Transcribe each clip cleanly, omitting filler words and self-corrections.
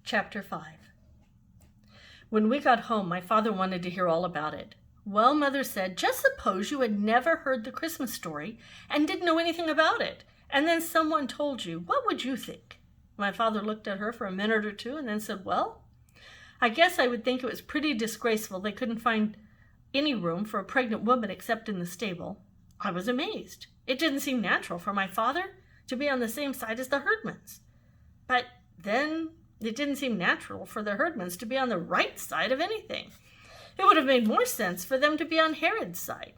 Chapter 5. When we got home, my father wanted to hear all about it. Well, Mother said, just suppose you had never heard the Christmas story and didn't know anything about it, and then someone told you. What would you think? My father looked at her for a minute or two and then said, well, I guess I would think it was pretty disgraceful they couldn't find any room for a pregnant woman except in the stable. I was amazed. It didn't seem natural for my father to be on the same side as the herdmans. But then it didn't seem natural for the herdmans to be on the right side of anything. It would have made more sense for them to be on Herod's side.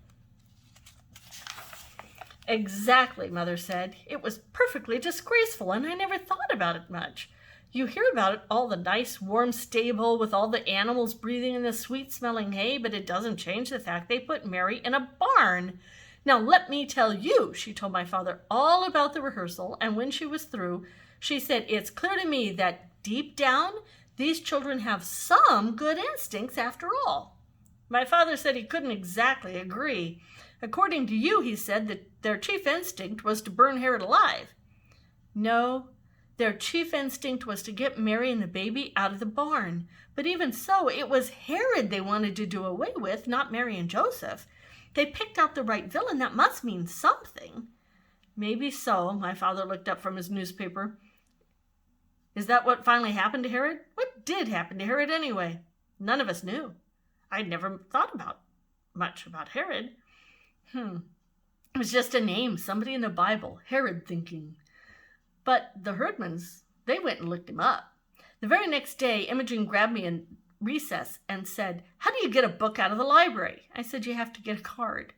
Exactly, Mother said. It was perfectly disgraceful, and I never thought about it much. You hear about it, all the nice, warm stable with all the animals breathing in the sweet-smelling hay, but it doesn't change the fact they put Mary in a barn. Now, let me tell you, she told my father all about the rehearsal, and when she was through, she said, it's clear to me that deep down, these children have some good instincts after all. My father said he couldn't exactly agree. According to you, he said that their chief instinct was to burn Herod alive. No, their chief instinct was to get Mary and the baby out of the barn. But even so, it was Herod they wanted to do away with, not Mary and Joseph. They picked out the right villain. That must mean something. Maybe so. My father looked up from his newspaper. Is that what finally happened to Herod? What did happen to Herod anyway? None of us knew. I'd never thought much about Herod. It was just a name, somebody in the Bible, Herod thinking. But the herdmans, they went and looked him up. The very next day, Imogen grabbed me in recess and said, how do you get a book out of the library? I said, you have to get a card.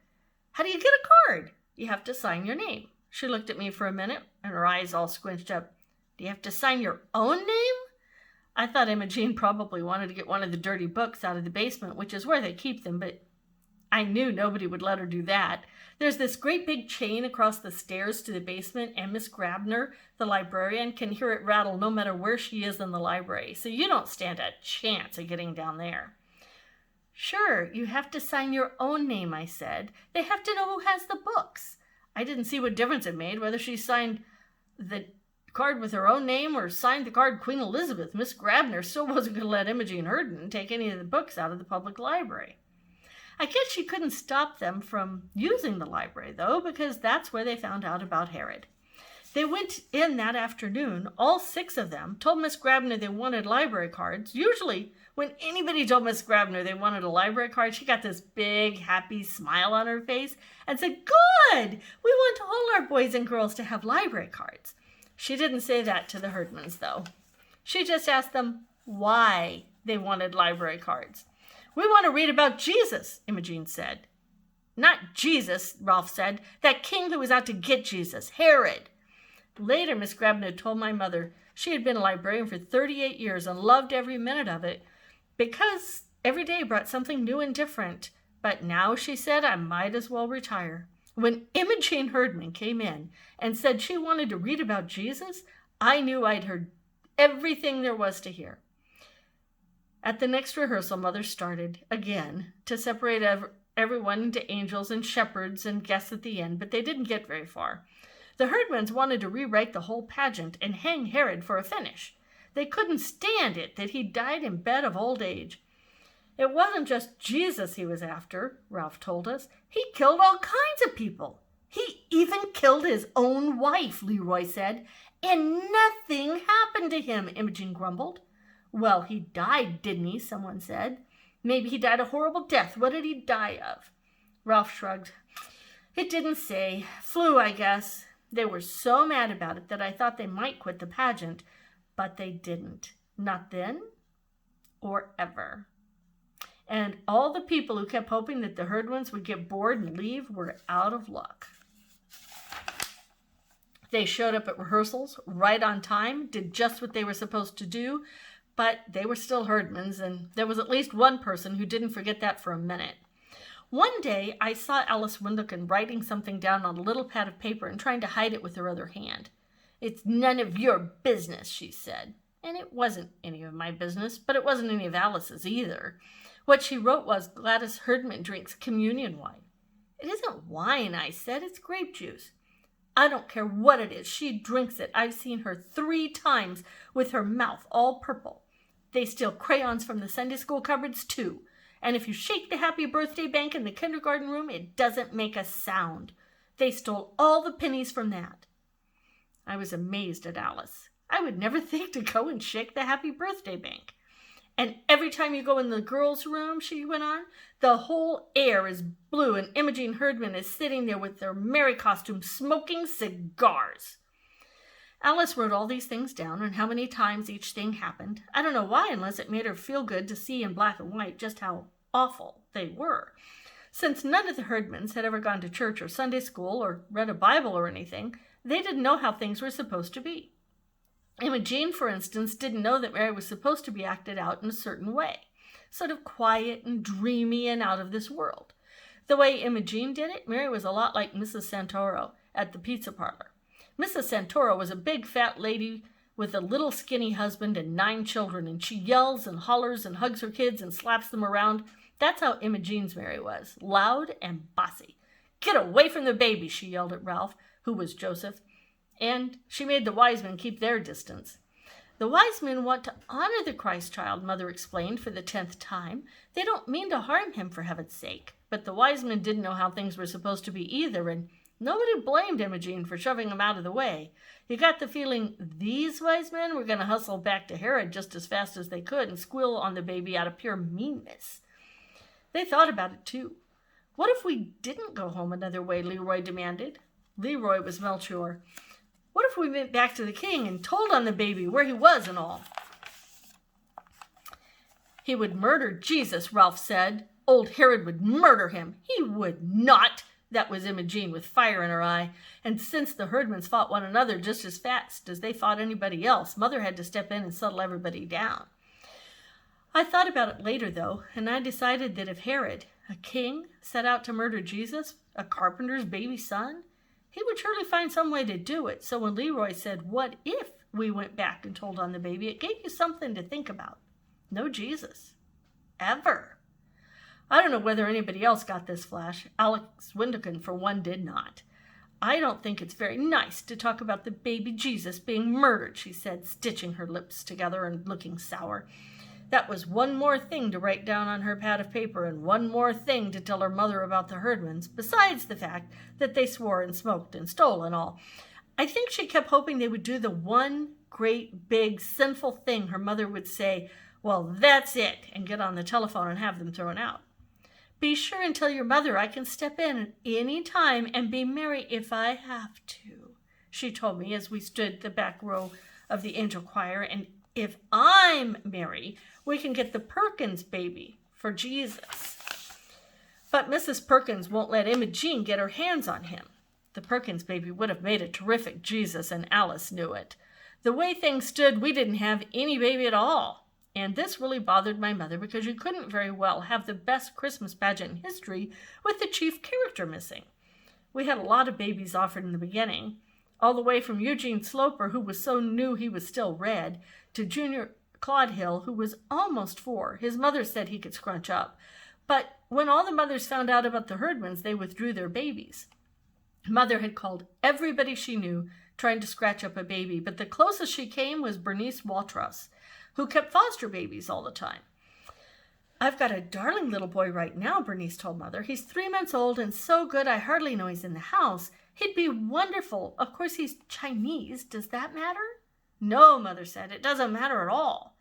How do you get a card? You have to sign your name. She looked at me for a minute and her eyes all squinched up. Do you have to sign your own name? I thought Imogen probably wanted to get one of the dirty books out of the basement, which is where they keep them, but I knew nobody would let her do that. There's this great big chain across the stairs to the basement, and Miss Grabner, the librarian, can hear it rattle no matter where she is in the library, so you don't stand a chance of getting down there. Sure, you have to sign your own name, I said. They have to know who has the books. I didn't see what difference it made whether she signed the card with her own name or signed the card Queen Elizabeth. Miss Grabner still wasn't going to let Imogen Herdman take any of the books out of the public library. I guess she couldn't stop them from using the library, though, because that's where they found out about Herod. They went in that afternoon. All 6 of them told Miss Grabner they wanted library cards. Usually, when anybody told Miss Grabner they wanted a library card, she got this big, happy smile on her face and said, good! We want all our boys and girls to have library cards. She didn't say that to the herdmans, though. She just asked them why they wanted library cards. We want to read about Jesus, Imogen said. Not Jesus, Ralph said. That king who was out to get Jesus, Herod. Later, Miss Grabner told my mother she had been a librarian for 38 years and loved every minute of it because every day brought something new and different. But now, she said, I might as well retire. When Imogen Herdman came in and said she wanted to read about Jesus, I knew I'd heard everything there was to hear. At the next rehearsal, Mother started again to separate everyone into angels and shepherds and guests at the end, but they didn't get very far. The herdmans wanted to rewrite the whole pageant and hang Herod for a finish. They couldn't stand it that he died in bed of old age. It wasn't just Jesus he was after, Ralph told us. He killed all kinds of people. He even killed his own wife, Leroy said. And nothing happened to him, Imogen grumbled. Well, he died, didn't he? Someone said. Maybe he died a horrible death. What did he die of? Ralph shrugged. It didn't say. Flu, I guess. They were so mad about it that I thought they might quit the pageant, but they didn't. Not then or ever. And all the people who kept hoping that the herdmans would get bored and leave were out of luck. They showed up at rehearsals right on time, did just what they were supposed to do, but they were still herdmans, and there was at least one person who didn't forget that for a minute. One day, I saw Alice Windlekin writing something down on a little pad of paper and trying to hide it with her other hand. It's none of your business, she said. And it wasn't any of my business, but it wasn't any of Alice's either. What she wrote was, Gladys Herdman drinks communion wine. It isn't wine, I said. It's grape juice. I don't care what it is. She drinks it. I've seen her 3 times with her mouth all purple. They steal crayons from the Sunday school cupboards, too. And if you shake the happy birthday bank in the kindergarten room, it doesn't make a sound. They stole all the pennies from that. I was amazed at Alice. I would never think to go and shake the happy birthday bank. And every time you go in the girls' room, she went on, the whole air is blue and Imogene Herdman is sitting there with their merry costumes smoking cigars. Alice wrote all these things down and how many times each thing happened. I don't know why, unless it made her feel good to see in black and white just how awful they were. Since none of the Herdmans had ever gone to church or Sunday school or read a Bible or anything, they didn't know how things were supposed to be. Imogene, for instance, didn't know that Mary was supposed to be acted out in a certain way, sort of quiet and dreamy and out of this world. The way Imogene did it, Mary was a lot like Mrs. Santoro at the pizza parlor. Mrs. Santoro was a big fat lady with a little skinny husband and 9 children, and she yells and hollers and hugs her kids and slaps them around. That's how Imogene's Mary was, loud and bossy. "Get away from the baby," she yelled at Ralph, who was Joseph, and she made the wise men keep their distance. "The wise men want to honor the Christ child," Mother explained for the 10th time. "They don't mean to harm him, for heaven's sake." But the wise men didn't know how things were supposed to be either, and nobody blamed Imogene for shoving him out of the way. You got the feeling these wise men were going to hustle back to Herod just as fast as they could and squeal on the baby out of pure meanness. They thought about it, too. What if we didn't go home another way, Leroy demanded. Leroy was Melchior. What if we went back to the king and told on the baby where he was and all? He would murder Jesus, Ralph said. Old Herod would murder him. He would not. That was Imogene with fire in her eye. And since the Herdmans fought one another just as fast as they fought anybody else, Mother had to step in and settle everybody down. I thought about it later, though, and I decided that if Herod, a king, set out to murder Jesus, a carpenter's baby son, he would surely find some way to do it. So when Leroy said, "What if we went back and told on the baby?" it gave you something to think about. No Jesus. Ever. I don't know whether anybody else got this flash. Alex Windekin, for one, did not. "I don't think it's very nice to talk about the baby Jesus being murdered," she said, stitching her lips together and looking sour. That was one more thing to write down on her pad of paper and one more thing to tell her mother about the Herdmans, besides the fact that they swore and smoked and stole and all. I think she kept hoping they would do the one great, big, sinful thing her mother would say, "Well, that's it," and get on the telephone and have them thrown out. "Be sure and tell your mother I can step in at any time and be Mary if I have to," she told me as we stood the back row of the angel choir, "and if I'm Mary, we can get the Perkins baby for Jesus." But Mrs. Perkins won't let Imogene get her hands on him. The Perkins baby would have made a terrific Jesus, and Alice knew it. The way things stood, we didn't have any baby at all. And this really bothered my mother because you couldn't very well have the best Christmas pageant in history with the chief character missing. We had a lot of babies offered in the beginning, all the way from Eugene Sloper, who was so new he was still red, to Junior Claude Hill, who was almost 4. His mother said he could scrunch up. But when all the mothers found out about the Herdmans, they withdrew their babies. Mother had called everybody she knew trying to scratch up a baby, but the closest she came was Bernice Waltras, who kept foster babies all the time. "I've got a darling little boy right now," Bernice told Mother. "He's 3 months old and so good I hardly know he's in the house. He'd be wonderful. Of course, he's Chinese. Does that matter?" "No," Mother said. "It doesn't matter at all."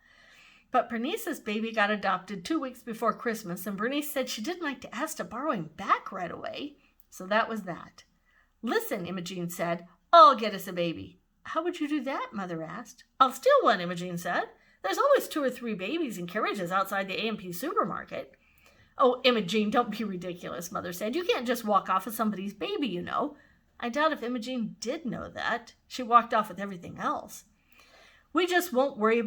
But Bernice's baby got adopted 2 weeks before Christmas, and Bernice said she didn't like to ask to borrow him back right away. So that was that. "Listen," Imogene said, "I'll get us a baby." "How would you do that?" Mother asked. "I'll steal one," Imogene said. "There's always 2 or 3 babies in carriages outside the A&P supermarket." "Oh, Imogene, don't be ridiculous," Mother said. "You can't just walk off with somebody's baby, you know." I doubt if Imogene did know that. She walked off with everything else. "We just won't worry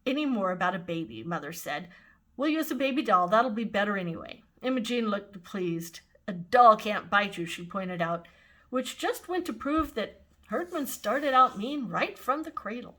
any more about a baby," Mother said. "We'll use a baby doll. That'll be better anyway." Imogene looked pleased. "A doll can't bite you," she pointed out, which just went to prove that Herdman started out mean right from the cradle.